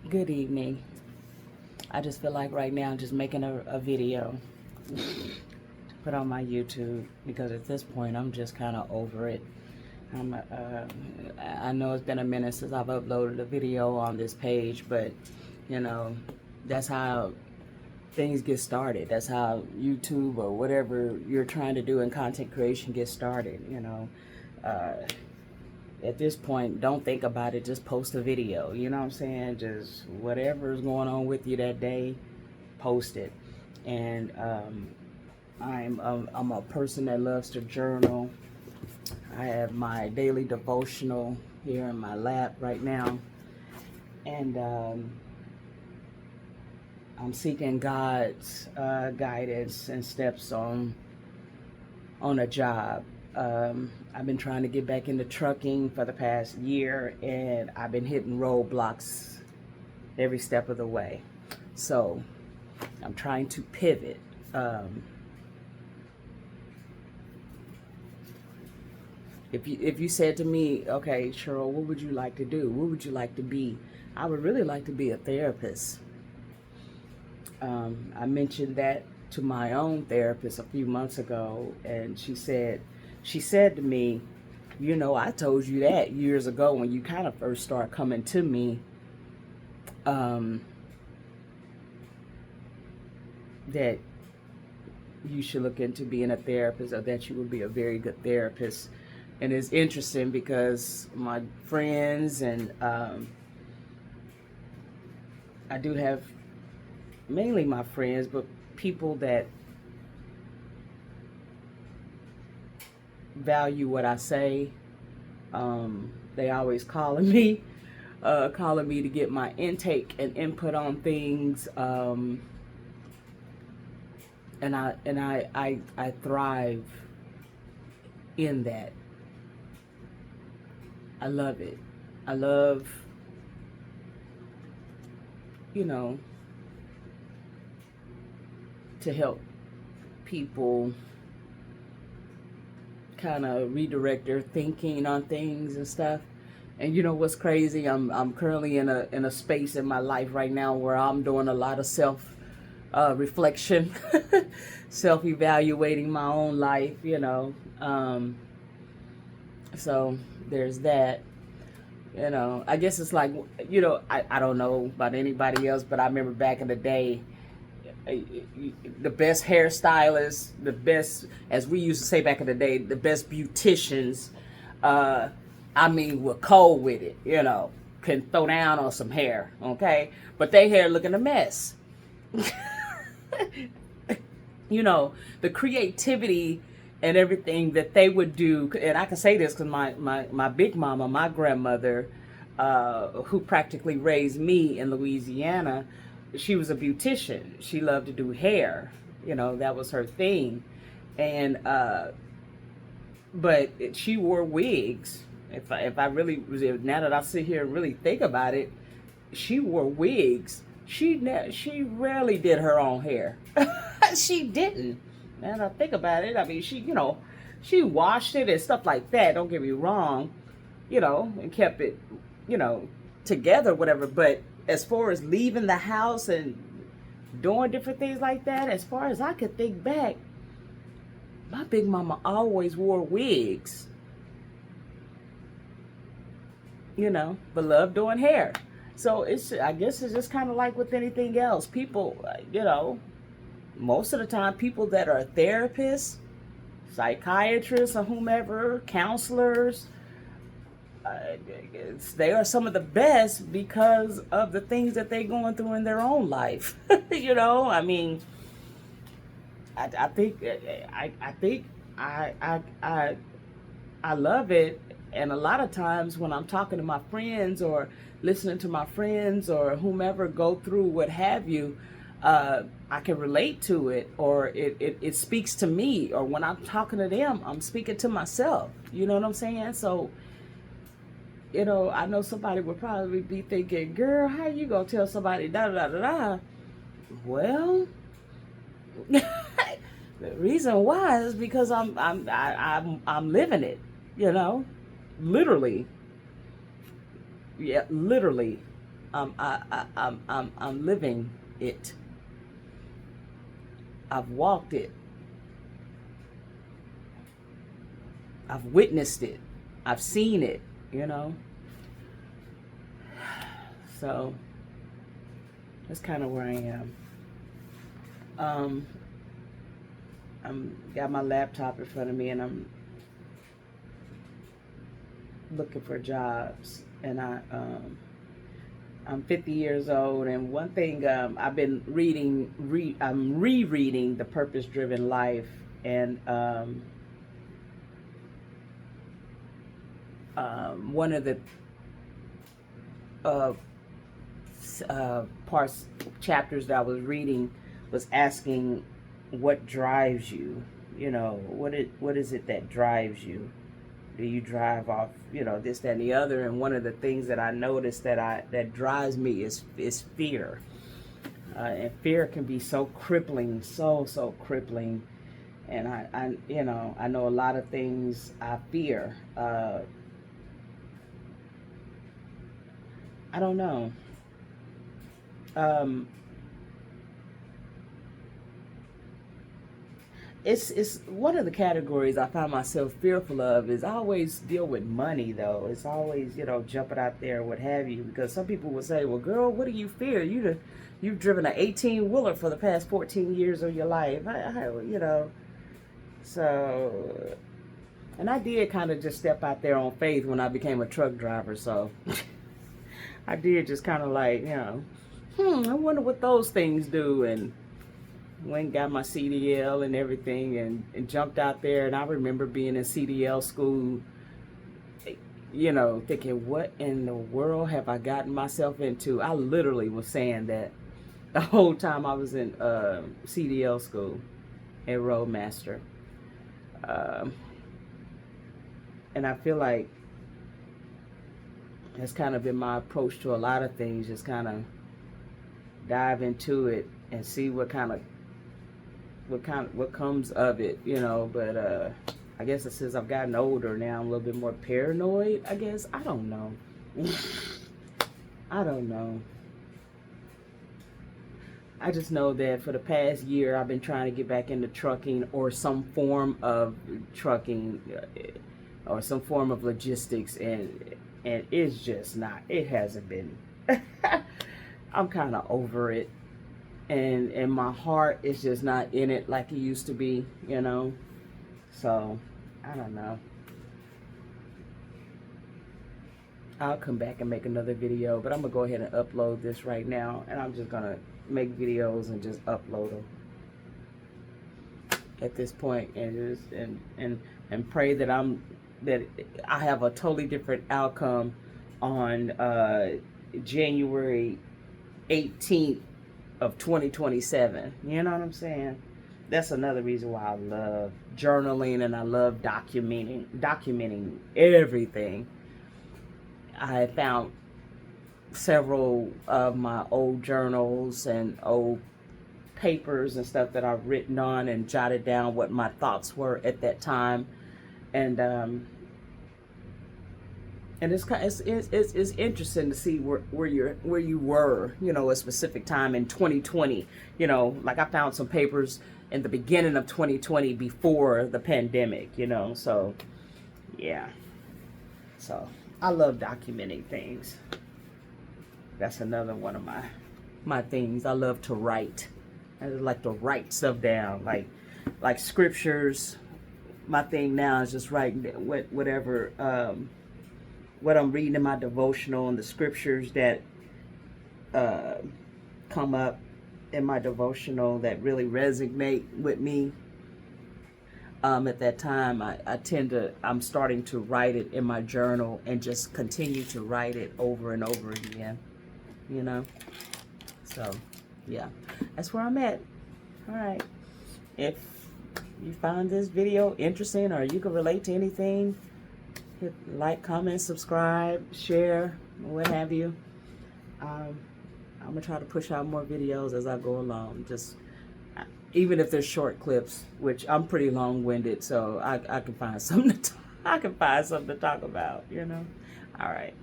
Good evening. I just feel like right now just making a video to put on my YouTube because at this point I'm just kind of over it. I know it's been a minute since I've uploaded a video on this page, but you know, that's how things get started. That's how YouTube or whatever you're trying to do in content creation gets started, at this point, don't think about it. Just post a video. You know what I'm saying? Just whatever's going on with you that day, post it. And I'm a person that loves to journal. I have my daily devotional here in my lap right now, and I'm seeking God's guidance and steps on a job. I've been trying to get back into trucking for the past year, and I've been hitting roadblocks every step of the way. So I'm trying to pivot. If you said to me, okay, Sheryl, what would you like to do? What would you like to be? I would really like to be a therapist. I mentioned that to my own therapist a few months ago, and she said to me, I told you that years ago when you kind of first started coming to me, that you should look into being a therapist, or that you would be a very good therapist. And it's interesting because my friends and I do have mainly my friends, but people that value what I say, they always calling me to get my intake and input on things, and I thrive in that. I love it. I love, to help people kind of redirect their thinking on things and stuff. And you know what's crazy? I'm currently in a space in my life right now where I'm doing a lot of self reflection, self evaluating my own life. So there's that. I guess it's like, I don't know about anybody else, but I remember back in the day, the best hairstylists, the best, as we used to say back in the day, the best beauticians, were cold with it, can throw down on some hair, okay? But they hair looking a mess. The creativity and everything that they would do, and I can say this because my big mama, my grandmother, who practically raised me in Louisiana, she was a beautician. She loved to do hair. That was her thing. And but she wore wigs. If I really, now that I sit here and really think about it, she wore wigs. She rarely did her own hair. She didn't. Now that I think about it, I mean, she washed it and stuff like that. Don't get me wrong, and kept it, together, whatever. But as far as leaving the house and doing different things like that, as far as I could think back, my big mama always wore wigs, but loved doing hair. So I guess it's just kind of like with anything else. People, most of the time, people that are therapists, psychiatrists, or whomever, counselors, they are some of the best because of the things that they're going through in their own life. I think I love it. And a lot of times when I'm talking to my friends or listening to my friends or whomever go through what have you, I can relate to it, or it speaks to me, or when I'm talking to them, I'm speaking to myself. You know what I'm saying? So, I know somebody would probably be thinking, girl, how you gonna tell somebody da da da da? Well, the reason why is because I'm living it, literally. Yeah, literally. I'm living it. I've walked it. I've witnessed it. I've seen it, you know. So that's kind of where I am. I'm got my laptop in front of me, and I'm looking for jobs. And I'm 50 years old, and one thing I've been reading, I'm rereading The Purpose Driven Life, and one of the chapters that I was reading was asking what drives you. You know, what is it that drives you? Do you drive off, you know, this, that, and the other? And one of the things that I noticed that drives me is fear. And fear can be so crippling, so crippling. And I you know, I know a lot of things I fear. I don't know. It's one of the categories I find myself fearful of is I always deal with money, though. It's always, you know, jumping out there, what have you, because some people will say, well, girl, what do you fear? You've driven an 18-wheeler for the past 14 years of your life. You know, so, and I did kind of just step out there on faith when I became a truck driver, so I did just kind of like, you know, I wonder what those things do, and went and got my CDL and everything, and jumped out there. And I remember being in CDL school, you know, thinking, what in the world have I gotten myself into? I literally was saying that the whole time I was in CDL school at Roadmaster. And I feel like that's kind of been my approach to a lot of things, just kind of dive into it and see what comes of it, you know. But I guess it's since I've gotten older now, I'm a little bit more paranoid, I guess. I don't know. I don't know. I just know that for the past year, I've been trying to get back into trucking or some form of trucking or some form of logistics, and it's just not, it hasn't been. I'm kind of over it. And my heart is just not in it like it used to be, you know. So, I don't know. I'll come back and make another video, but I'm going to go ahead and upload this right now. And I'm just going to make videos and just upload them at this point, and just and pray that I have a totally different outcome on January 18th of 2027. You know what I'm saying? That's another reason why I love journaling, and I love documenting everything. I found several of my old journals and old papers and stuff that I've written on and jotted down what my thoughts were at that time, and it's interesting to see where you were, you know, a specific time in 2020. You know, like I found some papers in the beginning of 2020 before the pandemic, you know. So yeah, so I love documenting things. That's another one of my things. I love to write. I just like to write stuff down, like scriptures. My thing now is just writing whatever what I'm reading in my devotional, and the scriptures that come up in my devotional that really resonate with me. At that time, I'm starting to write it in my journal and just continue to write it over and over again, you know. So yeah, that's where I'm at. All right, if you found this video interesting or you can relate to anything, hit like, comment, subscribe, share, what have you. I'm gonna try to push out more videos as I go along, just even if they're short clips, which I'm pretty long-winded, so I can find something to talk about, you know. All right.